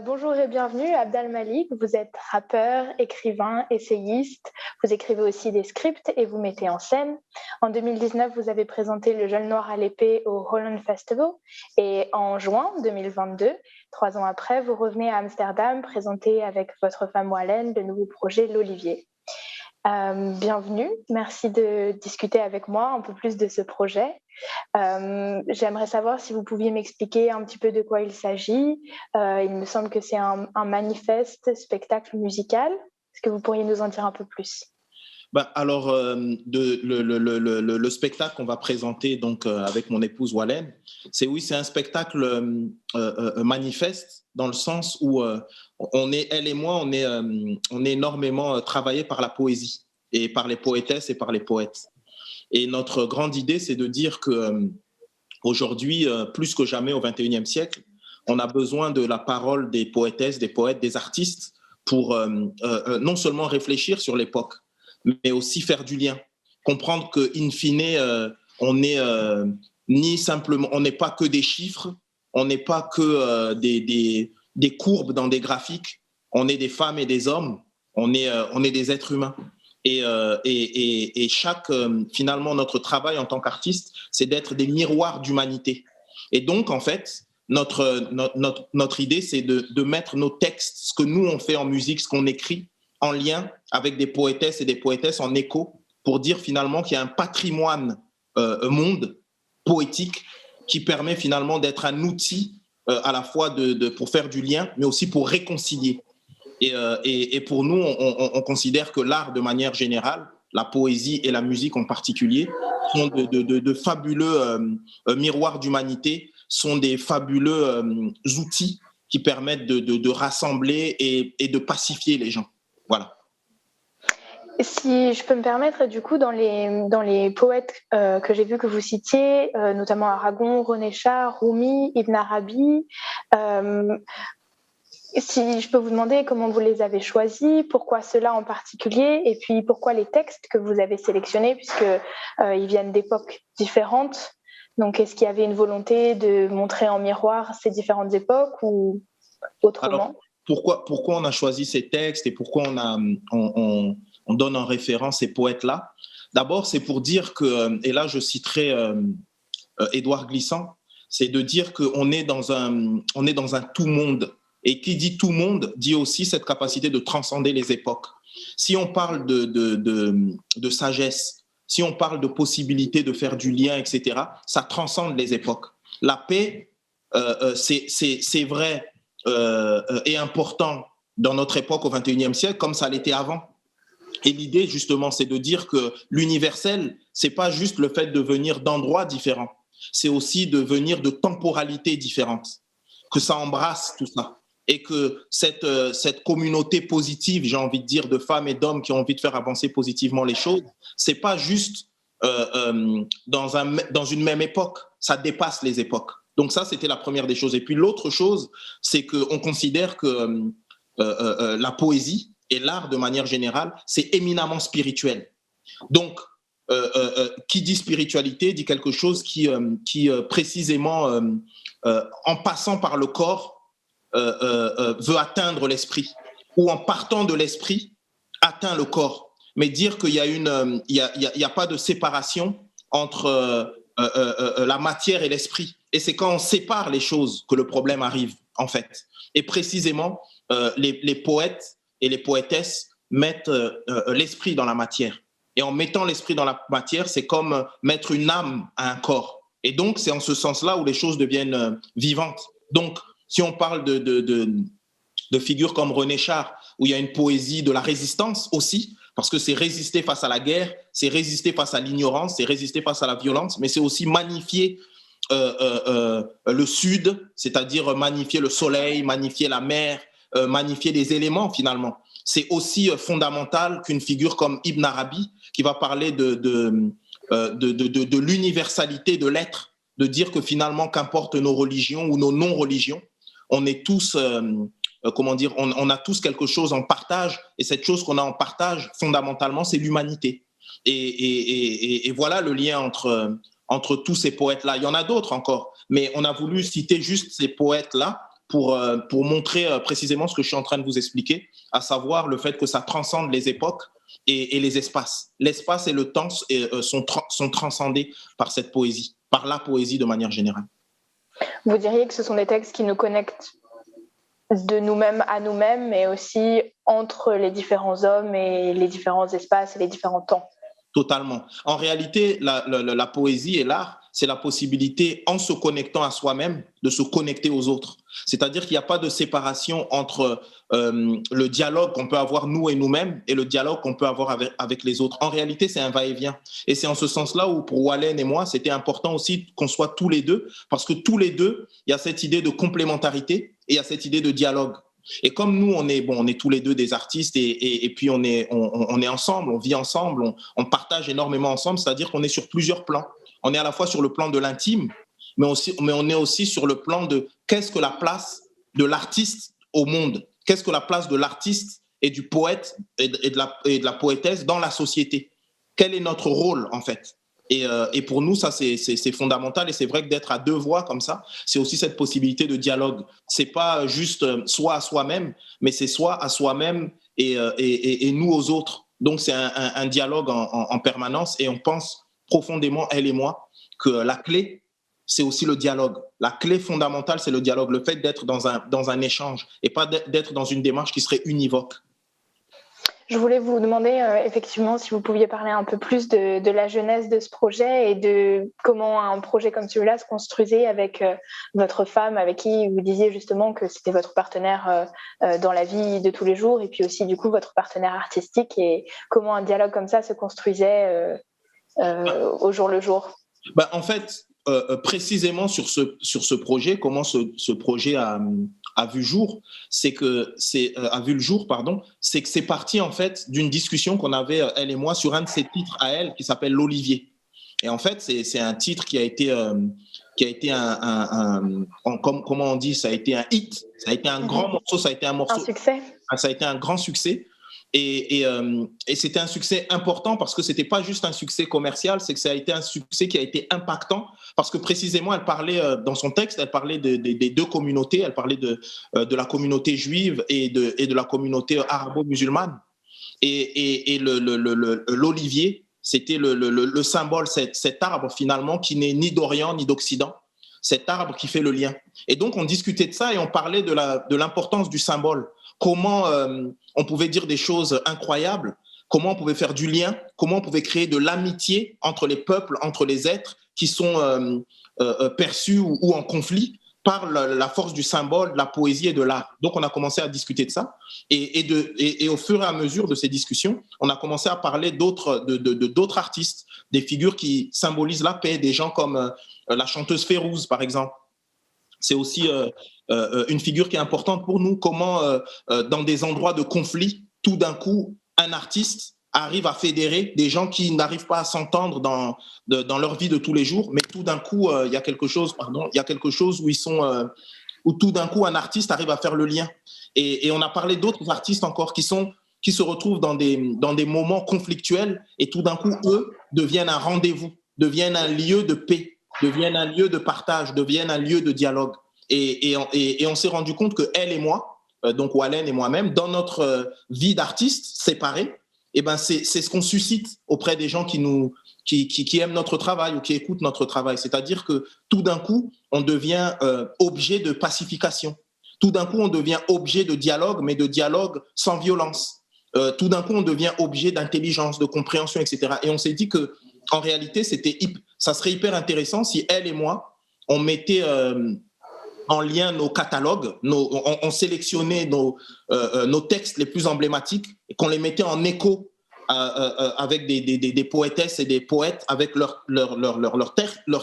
Bonjour et bienvenue, Abdal Malik. Vous êtes rappeur, écrivain, essayiste. Vous écrivez aussi des scripts et vous mettez en scène. En 2019, vous avez présenté Le Jeune Noir à l'épée au Holland Festival. Et en juin 2022, 3 ans après, vous revenez à Amsterdam présenter avec votre femme Wallen le nouveau projet L'Olivier. Bienvenue, merci de discuter avec moi un peu plus de ce projet. J'aimerais savoir si vous pouviez m'expliquer un petit peu de quoi il s'agit. Il me semble que c'est un manifeste spectacle musical. Est-ce que vous pourriez nous en dire un peu plus? Alors, le spectacle qu'on va présenter donc, avec mon épouse Wallen, c'est un spectacle manifeste dans le sens où elle et moi, on est énormément travaillé par la poésie et par les poétesses et par les poètes. Et notre grande idée, c'est de dire que aujourd'hui, plus que jamais au XXIe siècle, on a besoin de la parole des poétesses, des poètes, des artistes pour non seulement réfléchir sur l'époque, mais aussi faire du lien. Comprendre qu'in fine, on n'est ni simplement, on n'est pas que des chiffres, on n'est pas que des courbes dans des graphiques, on est des femmes et des hommes, on est des êtres humains. Et finalement, notre travail en tant qu'artiste, c'est d'être des miroirs d'humanité. Et donc, en fait, notre idée, c'est de mettre nos textes, ce que nous, on fait en musique, ce qu'on écrit, en lien avec des poétesses et des poétesses en écho, pour dire finalement qu'il y a un patrimoine monde poétique qui permet finalement d'être un outil à la fois pour faire du lien, mais aussi pour réconcilier. Et pour nous, on considère que l'art de manière générale, la poésie et la musique en particulier, sont de fabuleux miroirs d'humanité, sont des fabuleux outils qui permettent de rassembler et de pacifier les gens. Voilà. Si je peux me permettre, du coup, dans les poètes que j'ai vu que vous citiez, notamment Aragon, René Char, Rumi, Ibn Arabi, si je peux vous demander comment vous les avez choisis, pourquoi ceux-là en particulier, et puis pourquoi les textes que vous avez sélectionnés, puisque ils viennent d'époques différentes. Donc, est-ce qu'il y avait une volonté de montrer en miroir ces différentes époques ou autrement? Alors, pourquoi on a choisi ces textes et pourquoi on donne en référence ces poètes-là? D'abord, c'est pour dire que, et là je citerai Édouard Glissant, c'est de dire qu'on est dans un tout-monde. Et qui dit tout-monde dit aussi cette capacité de transcender les époques. Si on parle de sagesse, si on parle de possibilité de faire du lien, etc., ça transcende les époques. La paix, c'est vrai et important dans notre époque au XXIe siècle, comme ça l'était avant. Et l'idée, justement, c'est de dire que l'universel, c'est pas juste le fait de venir d'endroits différents, c'est aussi de venir de temporalités différentes, que ça embrasse tout ça. Et que cette communauté positive, j'ai envie de dire, de femmes et d'hommes qui ont envie de faire avancer positivement les choses, c'est pas juste dans une même époque, ça dépasse les époques. Donc ça, c'était la première des choses. Et puis l'autre chose, c'est qu'on considère que la poésie et l'art de manière générale, c'est éminemment spirituel. Donc, qui dit spiritualité dit quelque chose qui précisément, en passant par le corps, veut atteindre l'esprit, ou en partant de l'esprit, atteint le corps. Mais dire qu'il y a pas de séparation entre la matière et l'esprit. Et c'est quand on sépare les choses que le problème arrive, en fait. Et précisément, les poètes et les poétesses mettent l'esprit dans la matière. Et en mettant l'esprit dans la matière, c'est comme mettre une âme à un corps. Et donc, c'est en ce sens-là où les choses deviennent vivantes. Donc, si on parle de figures comme René Char, où il y a une poésie de la résistance aussi, parce que c'est résister face à la guerre, c'est résister face à l'ignorance, c'est résister face à la violence, mais c'est aussi magnifier le sud, c'est-à-dire magnifier le soleil, magnifier la mer, magnifier les éléments finalement. C'est aussi fondamental qu'une figure comme Ibn Arabi, qui va parler de l'universalité de l'être, de dire que finalement, qu'importe nos religions ou nos non-religions, on est tous, on a tous quelque chose en partage, et cette chose qu'on a en partage, fondamentalement, c'est l'humanité. Et voilà le lien entre tous ces poètes-là. Il y en a d'autres encore, mais on a voulu citer juste ces poètes-là pour montrer précisément ce que je suis en train de vous expliquer, à savoir le fait que ça transcende les époques et les espaces. L'espace et le temps sont transcendés par cette poésie, par la poésie de manière générale. Vous diriez que ce sont des textes qui nous connectent de nous-mêmes à nous-mêmes, mais aussi entre les différents hommes et les différents espaces et les différents temps. Totalement. En réalité, la poésie et l'art, c'est la possibilité, en se connectant à soi-même, de se connecter aux autres. C'est-à-dire qu'il n'y a pas de séparation entre le dialogue qu'on peut avoir nous et nous-mêmes et le dialogue qu'on peut avoir avec les autres. En réalité, c'est un va-et-vient. Et c'est en ce sens-là où, pour Wallen et moi, c'était important aussi qu'on soit tous les deux, parce que tous les deux, il y a cette idée de complémentarité et il y a cette idée de dialogue. Et comme nous, on est tous les deux des artistes et puis on est ensemble, on vit ensemble, on partage énormément ensemble, c'est-à-dire qu'on est sur plusieurs plans. On est à la fois sur le plan de l'intime, mais on est aussi sur le plan de qu'est-ce que la place de l'artiste au monde, qu'est-ce que la place de l'artiste et du poète et de la poétesse dans la société. Quel est notre rôle, en fait ? Et pour nous, ça, c'est fondamental. Et c'est vrai que d'être à deux voix comme ça, c'est aussi cette possibilité de dialogue. C'est pas juste soi à soi-même, mais c'est soi à soi-même et nous aux autres. Donc, c'est un dialogue en permanence. Et on pense profondément, elle et moi, que la clé, c'est aussi le dialogue. La clé fondamentale, c'est le dialogue. Le fait d'être dans un échange et pas d'être dans une démarche qui serait univoque. Je voulais vous demander effectivement si vous pouviez parler un peu plus de la genèse de ce projet et de comment un projet comme celui-là se construisait avec votre femme, avec qui vous disiez justement que c'était votre partenaire dans la vie de tous les jours et puis aussi du coup votre partenaire artistique et comment un dialogue comme ça se construisait au jour le jour. En fait, précisément sur ce projet, comment ce projet a vu jour, c'est que c'est parti en fait d'une discussion qu'on avait elle et moi sur un de ses titres à elle qui s'appelle l'Olivier. Et en fait, c'est un titre qui a été comment on dit, ça a été un hit, ça a été un grand morceau, ça a été un morceau, un succès. Ça a été un grand succès. Et c'était un succès important parce que c'était pas juste un succès commercial, c'est que ça a été un succès qui a été impactant parce que précisément elle parlait dans son texte, elle parlait des deux communautés, elle parlait de la communauté juive et de la communauté arabo-musulmane. Et l'olivier, c'était le symbole, cet arbre finalement qui n'est ni d'Orient ni d'Occident, cet arbre qui fait le lien. Et donc on discutait de ça et on parlait de l'importance du symbole. Comment on pouvait dire des choses incroyables, comment on pouvait faire du lien, comment on pouvait créer de l'amitié entre les peuples, entre les êtres qui sont perçus ou en conflit par la force du symbole, de la poésie et de l'art. Donc on a commencé à discuter de ça et au fur et à mesure de ces discussions, on a commencé à parler d'autres artistes, des figures qui symbolisent la paix, des gens comme la chanteuse Férouz par exemple. C'est aussi une figure qui est importante pour nous. Comment, dans des endroits de conflit, tout d'un coup, un artiste arrive à fédérer des gens qui n'arrivent pas à s'entendre dans leur vie de tous les jours, mais tout d'un coup, il y a quelque chose où tout d'un coup, un artiste arrive à faire le lien. Et on a parlé d'autres artistes encore qui se retrouvent dans des moments conflictuels et tout d'un coup, eux, deviennent un rendez-vous, deviennent un lieu de paix, deviennent un lieu de partage, deviennent un lieu de dialogue. Et on s'est rendu compte que elle et moi, donc Wallen et moi-même, dans notre vie d'artistes séparés, c'est ce qu'on suscite auprès des gens qui aiment notre travail ou qui écoutent notre travail. C'est-à-dire que tout d'un coup, on devient objet de pacification. Tout d'un coup, on devient objet de dialogue, mais de dialogue sans violence. Tout d'un coup, on devient objet d'intelligence, de compréhension, etc. Et on s'est dit que en réalité, ça serait hyper intéressant si elle et moi, on mettait en lien nos catalogues, on sélectionnait nos textes les plus emblématiques et qu'on les mettait en écho avec des poétesses et des poètes, avec leurs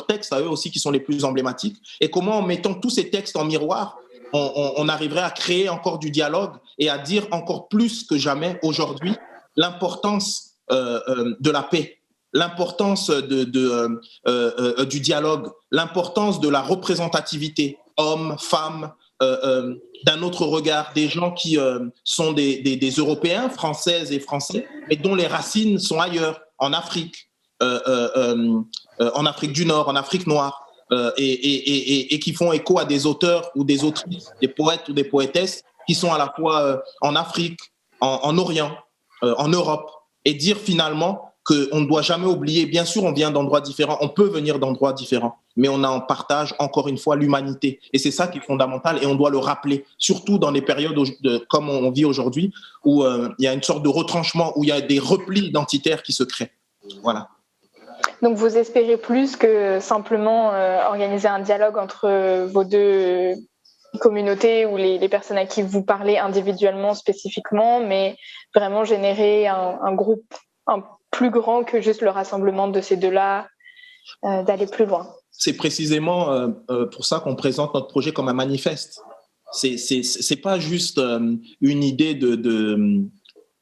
textes à eux aussi qui sont les plus emblématiques. Et comment, en mettant tous ces textes en miroir, on arriverait à créer encore du dialogue et à dire encore plus que jamais aujourd'hui l'importance de la paix, l'importance du dialogue, l'importance de la représentativité, hommes, femmes, d'un autre regard, des gens qui sont des Européens, Françaises et Français, mais dont les racines sont ailleurs, en Afrique du Nord, en Afrique noire. et qui font écho à des auteurs ou des autrices, des poètes ou des poétesses qui sont à la fois en Afrique, en Orient, en Europe, et dire finalement qu'on ne doit jamais oublier, bien sûr on vient d'endroits différents, on peut venir d'endroits différents, mais on a en partage encore une fois l'humanité. Et c'est ça qui est fondamental et on doit le rappeler, surtout dans les périodes comme on vit aujourd'hui, où il y a une sorte de retranchement, où il y a des replis identitaires qui se créent. Voilà. Donc vous espérez plus que simplement organiser un dialogue entre vos deux communautés ou les personnes à qui vous parlez individuellement, spécifiquement, mais vraiment générer un groupe plus grand que juste le rassemblement de ces deux-là, d'aller plus loin. C'est précisément pour ça qu'on présente notre projet comme un manifeste. C'est pas juste une idée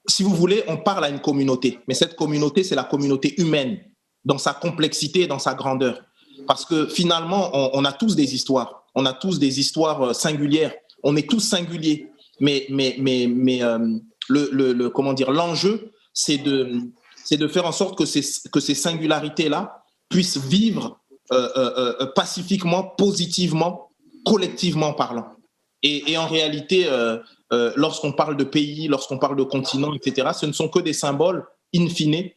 si vous voulez, on parle à une communauté, mais cette communauté, c'est la communauté humaine, dans sa complexité et dans sa grandeur. Parce que finalement, on a tous des histoires. On a tous des histoires singulières. On est tous singuliers. Mais comment dire, l'enjeu, c'est de faire en sorte que ces singularités-là puissent vivre pacifiquement, positivement, collectivement parlant. Et en réalité, lorsqu'on parle de pays, lorsqu'on parle de continent, etc., ce ne sont que des symboles in fine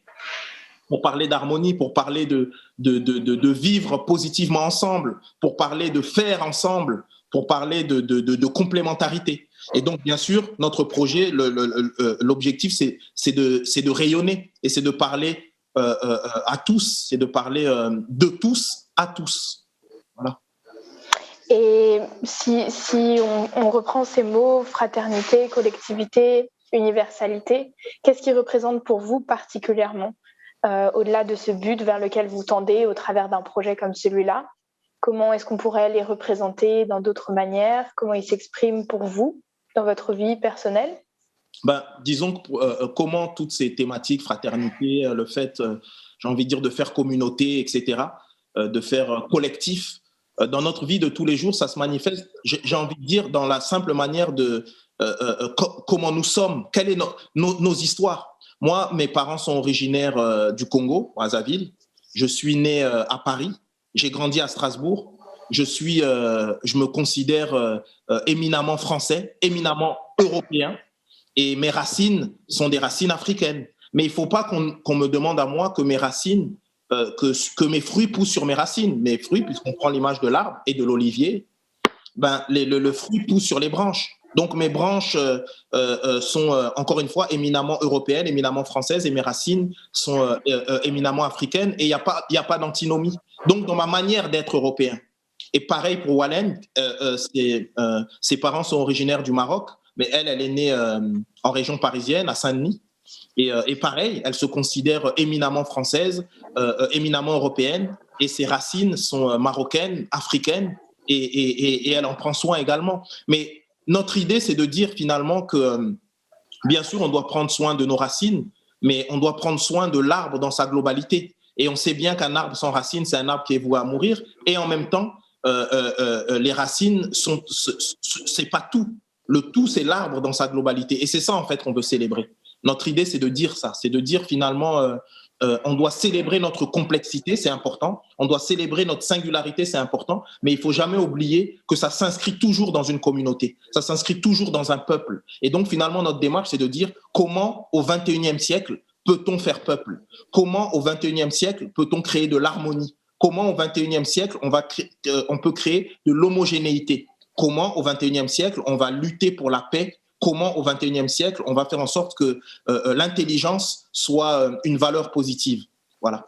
pour parler d'harmonie, pour parler de vivre positivement ensemble, pour parler de faire ensemble, pour parler de complémentarité. Et donc, bien sûr, notre projet, l'objectif, c'est de rayonner et c'est de parler à tous, c'est de parler de tous à tous. Voilà. Et si on reprend ces mots, fraternité, collectivité, universalité, qu'est-ce qui représente pour vous particulièrement au-delà de ce but vers lequel vous tendez au travers d'un projet comme celui-là? Comment est-ce qu'on pourrait les représenter dans d'autres manières? Comment ils s'expriment pour vous dans votre vie personnelle? Disons comment toutes ces thématiques, fraternité, le fait, j'ai envie de dire, de faire communauté, etc., de faire collectif, dans notre vie de tous les jours, ça se manifeste, j'ai envie de dire, dans la simple manière de comment nous sommes, quelles sont nos histoires. Moi, mes parents sont originaires du Congo, Brazzaville. Je suis né à Paris. J'ai grandi à Strasbourg. Je me considère éminemment français, éminemment européen. Et mes racines sont des racines africaines. Mais il ne faut pas qu'on me demande à moi que mes racines, que mes fruits poussent sur mes racines. Mes fruits, puisqu'on prend l'image de l'arbre et de l'olivier, le fruit pousse sur les branches. Donc mes branches sont encore une fois éminemment européennes, éminemment françaises, et mes racines sont éminemment africaines, et il n'y a pas d'antinomie. Donc dans ma manière d'être européen. Et pareil pour Wallen, ses parents sont originaires du Maroc, mais elle est née en région parisienne, à Saint-Denis. Et pareil, elle se considère éminemment française, éminemment européenne, et ses racines sont marocaines, africaines, et elle en prend soin également. Mais notre idée, c'est de dire finalement que, bien sûr, on doit prendre soin de nos racines, mais on doit prendre soin de l'arbre dans sa globalité. Et on sait bien qu'un arbre sans racines, c'est un arbre qui est voué à mourir. Et en même temps, les racines, c'est pas tout. Le tout, c'est l'arbre dans sa globalité. Et c'est ça, en fait, qu'on veut célébrer. Notre idée, c'est de dire ça. C'est de dire finalement, on doit célébrer notre complexité, c'est important. On doit célébrer notre singularité, c'est important. Mais il ne faut jamais oublier que ça s'inscrit toujours dans une communauté. Ça s'inscrit toujours dans un peuple. Et donc, finalement, notre démarche, c'est de dire comment, au XXIe siècle, peut-on faire peuple? Comment, au XXIe siècle, peut-on créer de l'harmonie? Comment, au XXIe siècle, on peut créer de l'homogénéité? Comment, au XXIe siècle, on va lutter pour la paix? Comment, au XXIe siècle, on va faire en sorte que l'intelligence soit une valeur positive? Voilà.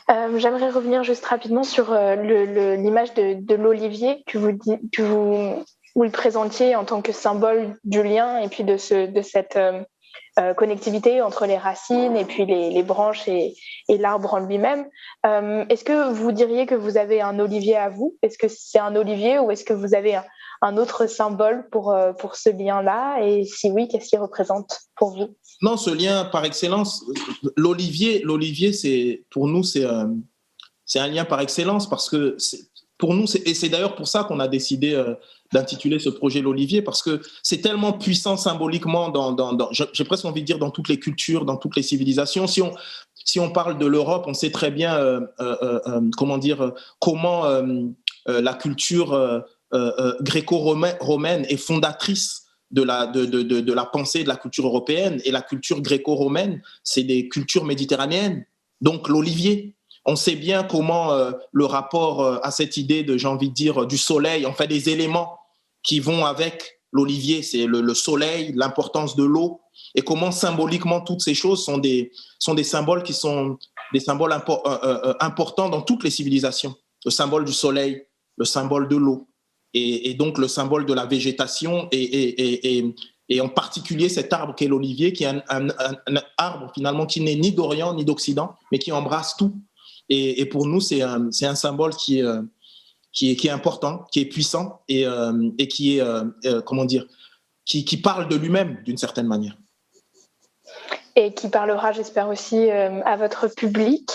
J'aimerais revenir juste rapidement sur l'image de l'olivier que vous le présentiez en tant que symbole du lien et puis de cette connectivité entre les racines et puis les branches et l'arbre en lui-même. Est-ce que vous diriez que vous avez un olivier à vous? Est-ce que c'est un olivier ou est-ce que vous avez un autre symbole pour ce lien-là? Et si oui, qu'est-ce qu'il représente pour vous? Non, ce lien par excellence, l'olivier, pour nous, c'est un lien par excellence parce que pour nous, et c'est d'ailleurs pour ça qu'on a décidé d'intituler ce projet l'olivier, parce que c'est tellement puissant symboliquement j'ai presque envie de dire dans toutes les cultures, dans toutes les civilisations. Si on parle de l'Europe, on sait très bien comment la culture gréco-romaine est fondatrice de la pensée de la culture européenne. Et la culture gréco-romaine, c'est des cultures méditerranéennes. Donc l'olivier. On sait bien comment le rapport à cette idée de, j'ai envie de dire, du soleil, en fait, des éléments qui vont avec l'olivier, c'est le soleil, l'importance de l'eau, et comment symboliquement toutes ces choses sont des symboles qui sont des symboles importants dans toutes les civilisations. Le symbole du soleil, le symbole de l'eau, et donc le symbole de la végétation, et en particulier cet arbre qu'est l'olivier, qui est un arbre finalement qui n'est ni d'Orient ni d'Occident, mais qui embrasse tout. Et pour nous, c'est un symbole qui est important, qui est puissant, et qui est, qui parle de lui-même d'une certaine manière. Et qui parlera, j'espère aussi, à votre public.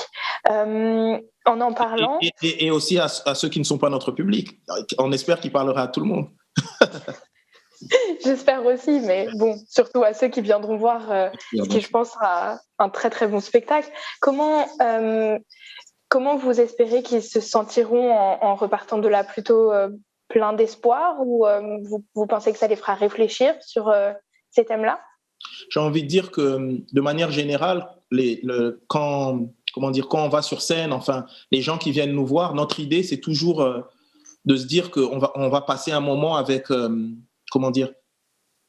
En parlant... Et aussi à ceux qui ne sont pas notre public. On espère qu'il parlera à tout le monde. J'espère aussi, mais bon, surtout à ceux qui viendront voir ce qui, je pense, sera un très, très bon spectacle. Comment vous espérez qu'ils se sentiront en repartant de là, plutôt plein d'espoir, ou vous pensez que ça les fera réfléchir sur ces thèmes-là? J'ai envie de dire que, de manière générale, quand on va sur scène, enfin, les gens qui viennent nous voir, notre idée, c'est toujours de se dire qu'on va passer un moment avec,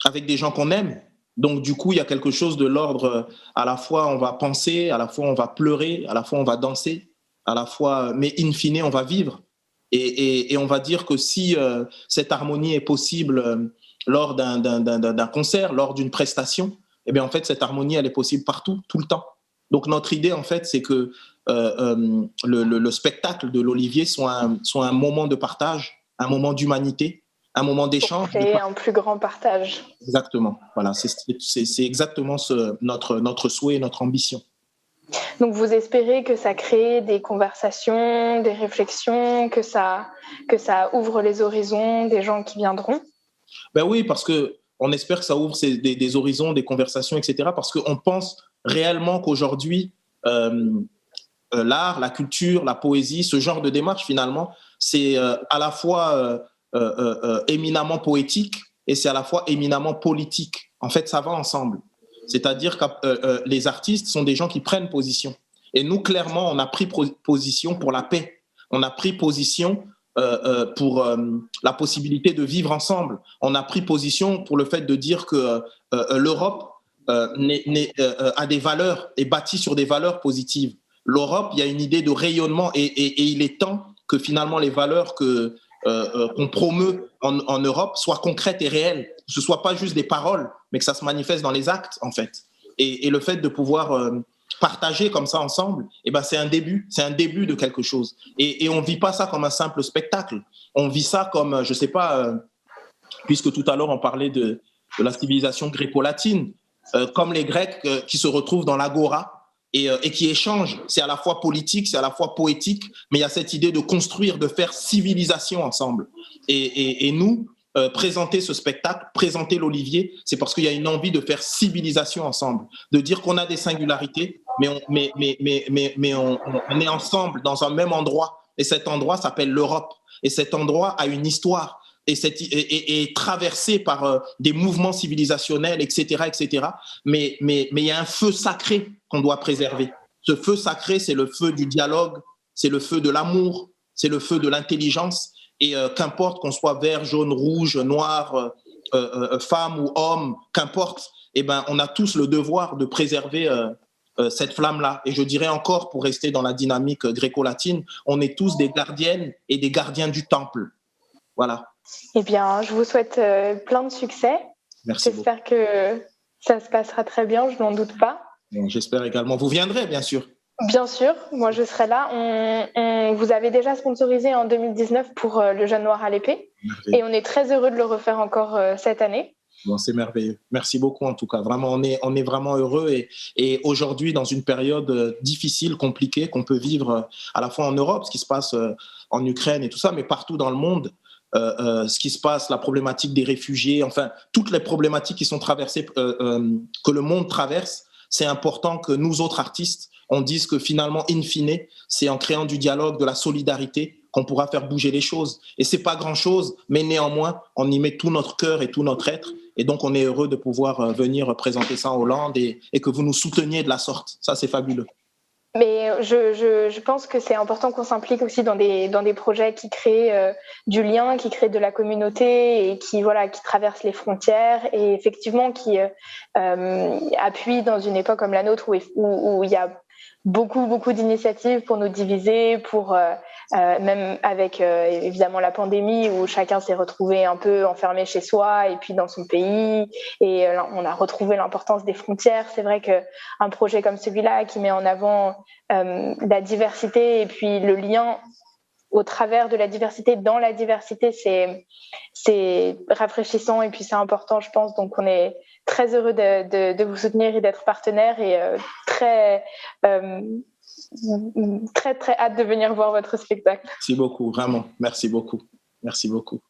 avec des gens qu'on aime. Donc, du coup, il y a quelque chose de l'ordre, à la fois on va penser, à la fois on va pleurer, à la fois on va danser, à la fois, mais in fine, on va vivre. Et on va dire que si cette harmonie est possible lors d'un concert, lors d'une prestation, eh bien, en fait, cette harmonie, elle est possible partout, tout le temps. Donc, notre idée, en fait, c'est que le spectacle de l'Olivier soit un moment de partage, un moment d'humanité, un moment d'échange. Pour créer un plus grand partage. Exactement. Voilà, c'est exactement notre souhait et notre ambition. Donc, vous espérez que ça crée des conversations, des réflexions, que ça ouvre les horizons des gens qui viendront? Ben oui, parce qu'on espère que ça ouvre des horizons, des conversations, etc. Parce qu'on pense réellement qu'aujourd'hui, l'art, la culture, la poésie, ce genre de démarche, finalement, c'est à la fois éminemment poétique et c'est à la fois éminemment politique. En fait, ça va ensemble. C'est-à-dire que les artistes sont des gens qui prennent position. Et nous, clairement, on a pris position pour la paix. On a pris position pour la possibilité de vivre ensemble. On a pris position pour le fait de dire que l'Europe a des valeurs, est bâtie sur des valeurs positives. L'Europe, il y a une idée de rayonnement et il est temps que finalement les valeurs qu'on promeut en Europe soient concrètes et réelles, que ce ne soit pas juste des paroles, mais que ça se manifeste dans les actes, en fait. Et le fait de pouvoir partager comme ça ensemble, eh ben, c'est un début de quelque chose. Et on ne vit pas ça comme un simple spectacle. On vit ça comme, je ne sais pas, puisque tout à l'heure on parlait de la civilisation gréco-latine, comme les Grecs qui se retrouvent dans l'agora, et qui échangent. C'est à la fois politique, c'est à la fois poétique, mais il y a cette idée de construire, de faire civilisation ensemble. Et nous, présenter ce spectacle, présenter l'Olivier, c'est parce qu'il y a une envie de faire civilisation ensemble, de dire qu'on a des singularités, mais on est ensemble dans un même endroit. Et cet endroit s'appelle l'Europe. Et cet endroit a une histoire. Et est traversé par des mouvements civilisationnels, etc., etc. Mais il y a un feu sacré qu'on doit préserver. Ce feu sacré, c'est le feu du dialogue, c'est le feu de l'amour, c'est le feu de l'intelligence. Et qu'importe qu'on soit vert, jaune, rouge, noir, femme ou homme, qu'importe, eh ben, on a tous le devoir de préserver cette flamme-là. Et je dirais encore, pour rester dans la dynamique gréco-latine, on est tous des gardiennes et des gardiens du temple. Voilà. Eh bien, je vous souhaite plein de succès. Merci. J'espère que ça se passera très bien, je n'en doute pas. Bon, j'espère également. Vous viendrez, bien sûr. Bien sûr, moi je serai là. On vous avez déjà sponsorisé en 2019 pour le Jeune Noir à l'épée. Merveilleux. Et on est très heureux de le refaire encore cette année. Bon, c'est merveilleux. Merci beaucoup en tout cas. Vraiment, on est vraiment heureux. Et aujourd'hui, dans une période difficile, compliquée, qu'on peut vivre à la fois en Europe, ce qui se passe en Ukraine et tout ça, mais partout dans le monde, ce qui se passe, la problématique des réfugiés, enfin, toutes les problématiques qui sont traversées, que le monde traverse, c'est important que nous autres artistes, on dise que finalement, in fine, c'est en créant du dialogue, de la solidarité, qu'on pourra faire bouger les choses. Et c'est pas grand-chose, mais néanmoins, on y met tout notre cœur et tout notre être. Et donc, on est heureux de pouvoir venir présenter ça en Hollande et que vous nous souteniez de la sorte. Ça, c'est fabuleux. Mais je pense que c'est important qu'on s'implique aussi dans des projets qui créent du lien, qui créent de la communauté et qui traversent les frontières et effectivement qui appuient dans une époque comme la nôtre où il y a beaucoup d'initiatives pour nous diviser, pour même avec évidemment la pandémie où chacun s'est retrouvé un peu enfermé chez soi et puis dans son pays et on a retrouvé l'importance des frontières. C'est vrai qu'un projet comme celui-là qui met en avant la diversité et puis le lien au travers de la diversité, dans la diversité, c'est rafraîchissant et puis c'est important, je pense. Donc, on est très heureux de vous soutenir et d'être partenaire et très hâte de venir voir votre spectacle. Merci beaucoup, vraiment. Merci beaucoup. Merci beaucoup.